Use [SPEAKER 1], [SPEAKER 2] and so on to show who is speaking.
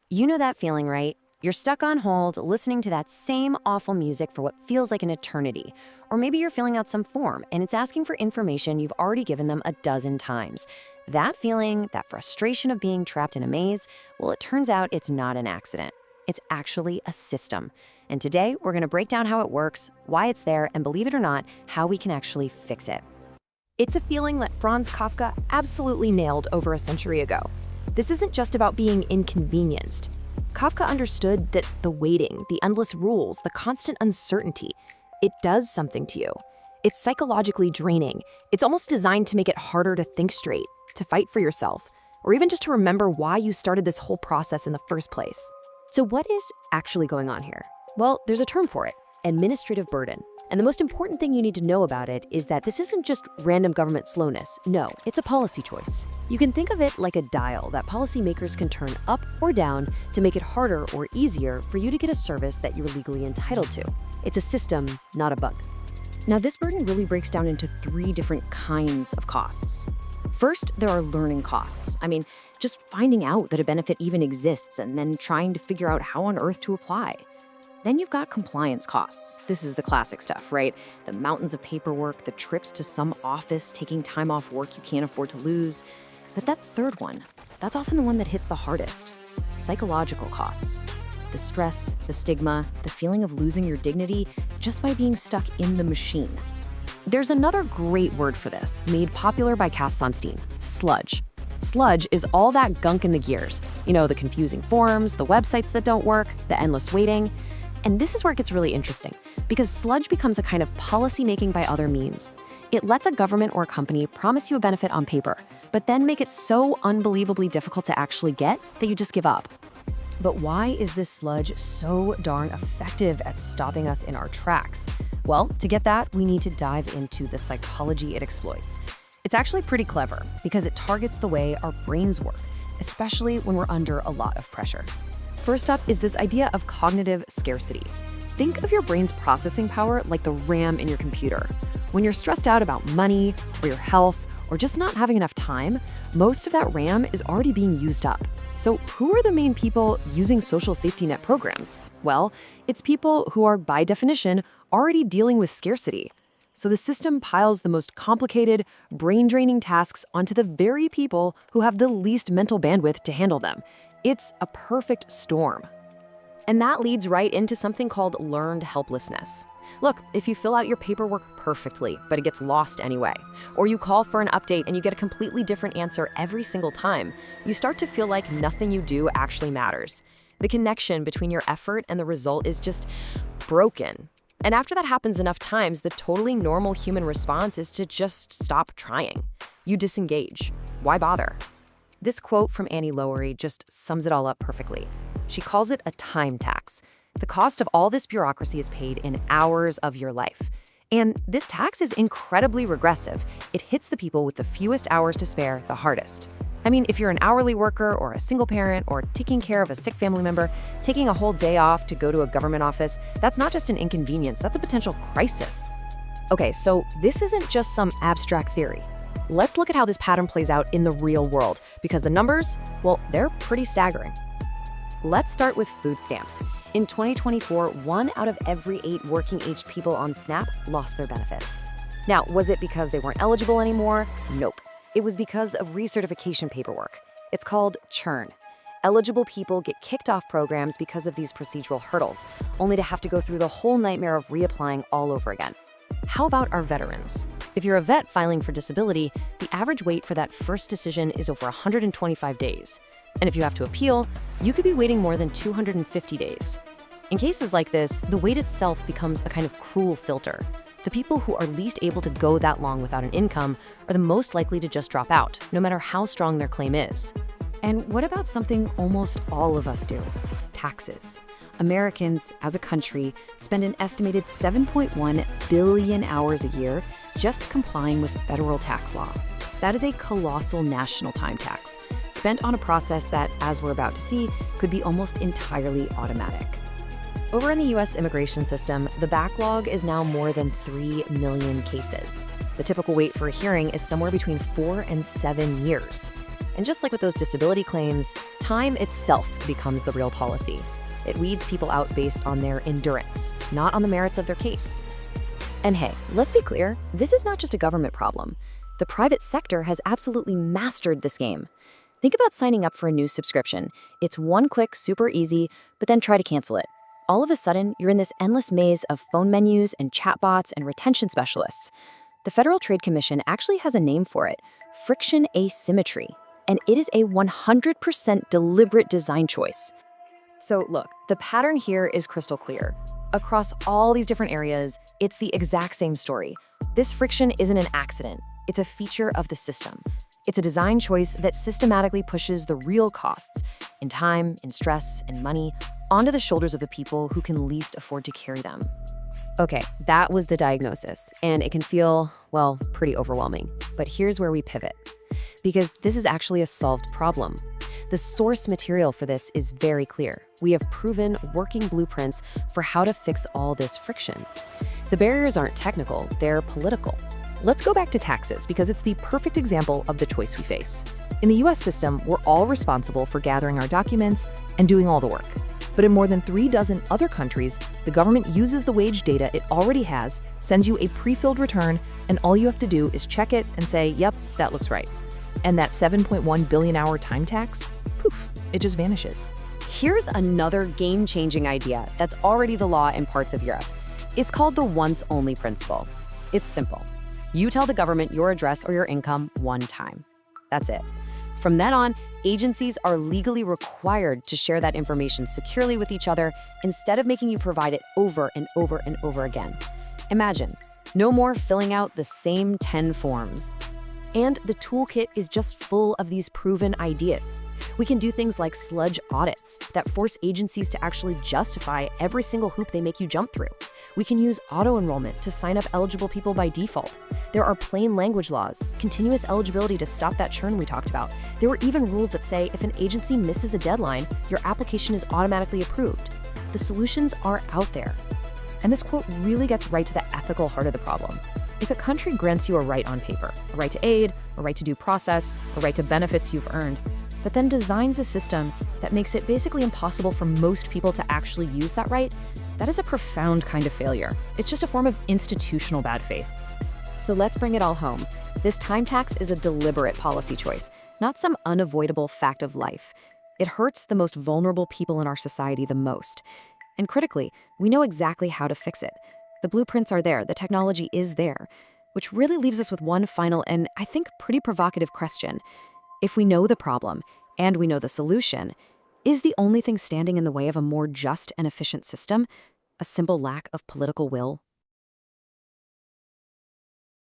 [SPEAKER 1] You know that feeling, right? You're stuck on hold, listening to that same awful music for what feels like an eternity. Or maybe you're filling out some form and it's asking for information you've already given them a dozen times. That feeling, that frustration of being trapped in a maze, well, it turns out it's not an accident. It's actually a system. And today, we're going to break down how it works, why it's there, and believe it or not, how we can actually fix it.
[SPEAKER 2] It's a feeling that Franz Kafka absolutely nailed over a century ago. This isn't just about being inconvenienced. Kafka understood that the waiting, the endless rules, the constant uncertainty, it does something to you. It's psychologically draining. It's almost designed to make it harder to think straight, to fight for yourself, or even just to remember why you started this whole process in the first place.
[SPEAKER 1] So what is actually going on here? Well, there's a term for it: administrative burden. And the most important thing you need to know about it is that this isn't just random government slowness. No, it's a policy choice. You can think of it like a dial that policymakers can turn up or down to make it harder or easier for you to get a service that you're legally entitled to. It's a system, not a bug. Now, this burden really breaks down into three different kinds of costs. First, there are learning costs. I mean, just finding out that a benefit even exists and then trying to figure out how on earth to apply. Then you've got compliance costs. This is the classic stuff, right? The mountains of paperwork, the trips to some office, taking time off work you can't afford to lose. But that third one, that's often the one that hits the hardest: psychological costs. The stress, the stigma, the feeling of losing your dignity just by being stuck in the machine. There's another great word for this, made popular by Cass Sunstein: sludge. Sludge is all that gunk in the gears. You know, the confusing forms, the websites that don't work, the endless waiting. And this is where it gets really interesting, because sludge becomes a kind of policy making by other means. It lets a government or a company promise you a benefit on paper, but then make it so unbelievably difficult to actually get that you just give up. But why is this sludge so darn effective at stopping us in our tracks? Well, to get that, we need to dive into the psychology it exploits. It's actually pretty clever because it targets the way our brains work, especially when we're under a lot of pressure. First up is this idea of cognitive scarcity. Think of your brain's processing power like the RAM in your computer. When you're stressed out about money or your health or just not having enough time, most of that RAM is already being used up. So who are the main people using social safety net programs? Well, it's people who are, by definition, already dealing with scarcity. So the system piles the most complicated, brain-draining tasks onto the very people who have the least mental bandwidth to handle them. It's a perfect storm. And that leads right into something called learned helplessness. Look, if you fill out your paperwork perfectly, but it gets lost anyway, or you call for an update and you get a completely different answer every single time, you start to feel like nothing you do actually matters. The connection between your effort and the result is just broken. And after that happens enough times, the totally normal human response is to just stop trying. You disengage. Why bother? This quote from Annie Lowery just sums it all up perfectly. She calls it a time tax. The cost of all this bureaucracy is paid in hours of your life. And this tax is incredibly regressive. It hits the people with the fewest hours to spare the hardest. I mean, if you're an hourly worker or a single parent or taking care of a sick family member, taking a whole day off to go to a government office, that's not just an inconvenience, that's a potential crisis. Okay, so this isn't just some abstract theory. Let's look at how this pattern plays out in the real world, because the numbers, well, they're pretty staggering. Let's start with food stamps. In 2024, 1 out of every 8 working-age people on SNAP lost their benefits. Now, was it because they weren't eligible anymore? Nope. It was because of recertification paperwork. It's called churn. Eligible people get kicked off programs because of these procedural hurdles, only to have to go through the whole nightmare of reapplying all over again. How about our veterans? If you're a vet filing for disability, the average wait for that first decision is over 125 days. And if you have to appeal, you could be waiting more than 250 days. In cases like this, the wait itself becomes a kind of cruel filter. The people who are least able to go that long without an income are the most likely to just drop out, no matter how strong their claim is. And what about something almost all of us do? Taxes. Americans, as a country, spend an estimated 7.1 billion hours a year just complying with federal tax law. That is a colossal national time tax, spent on a process that, as we're about to see, could be almost entirely automatic. Over in the US immigration system, the backlog is now more than 3 million cases. The typical wait for a hearing is somewhere between 4 and 7 years. And just like with those disability claims, time itself becomes the real policy. It weeds people out based on their endurance, not on the merits of their case. And hey, let's be clear, this is not just a government problem. The private sector has absolutely mastered this game. Think about signing up for a news subscription. It's one click, super easy, but then try to cancel it. All of a sudden, you're in this endless maze of phone menus and chatbots and retention specialists. The Federal Trade Commission actually has a name for it, friction asymmetry, and it is a 100% deliberate design choice. So look, the pattern here is crystal clear. Across all these different areas, it's the exact same story. This friction isn't an accident. It's a feature of the system. It's a design choice that systematically pushes the real costs in time, in stress, and money onto the shoulders of the people who can least afford to carry them. Okay, that was the diagnosis, and it can feel, well, pretty overwhelming. But here's where we pivot, because this is actually a solved problem. The source material for this is very clear. We have proven working blueprints for how to fix all this friction. The barriers aren't technical, they're political. Let's go back to taxes, because it's the perfect example of the choice we face. In the US system, we're all responsible for gathering our documents and doing all the work. But in more than 36 other countries, the government uses the wage data it already has, sends you a pre-filled return, and all you have to do is check it and say, yep, that looks right. And that 7.1 billion hour time tax, poof, it just vanishes. Here's another game-changing idea that's already the law in parts of Europe. It's called the once-only principle. It's simple. You tell the government your address or your income one time. That's it. From then on, agencies are legally required to share that information securely with each other instead of making you provide it over and over and over again. Imagine, no more filling out the same 10 forms. And the toolkit is just full of these proven ideas. We can do things like sludge audits that force agencies to actually justify every single hoop they make you jump through. We can use auto-enrollment to sign up eligible people by default. There are plain language laws, continuous eligibility to stop that churn we talked about. There were even rules that say if an agency misses a deadline, your application is automatically approved. The solutions are out there. And this quote really gets right to the ethical heart of the problem. If a country grants you a right on paper, a right to aid, a right to due process, a right to benefits you've earned, but then designs a system that makes it basically impossible for most people to actually use that right, that is a profound kind of failure. It's just a form of institutional bad faith. So let's bring it all home. This time tax is a deliberate policy choice, not some unavoidable fact of life. It hurts the most vulnerable people in our society the most. And critically, we know exactly how to fix it. The blueprints are there, the technology is there, which really leaves us with one final and, I think, pretty provocative question. If we know the problem and we know the solution, is the only thing standing in the way of a more just and efficient system a simple lack of political will?